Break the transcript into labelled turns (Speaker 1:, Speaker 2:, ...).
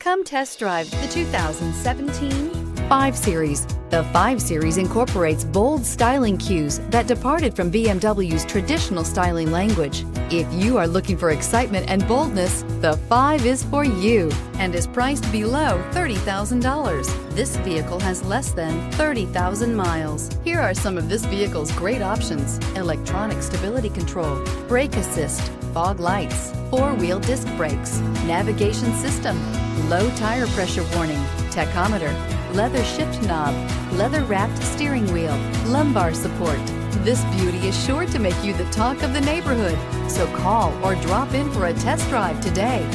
Speaker 1: Come test drive the 2017 5 Series. The 5 Series incorporates bold styling cues that departed from BMW's traditional styling language. If you are looking for excitement and boldness, the 5 is for you and is priced below $30,000. This vehicle has less than 30,000 miles. Here are some of this vehicle's great options: electronic stability control, brake assist, fog lights, 4-wheel disc brakes, navigation system, low tire pressure warning, tachometer, leather shift knob, leather-wrapped steering wheel, lumbar support. This beauty is sure to make you the talk of the neighborhood. So call or drop in for a test drive today.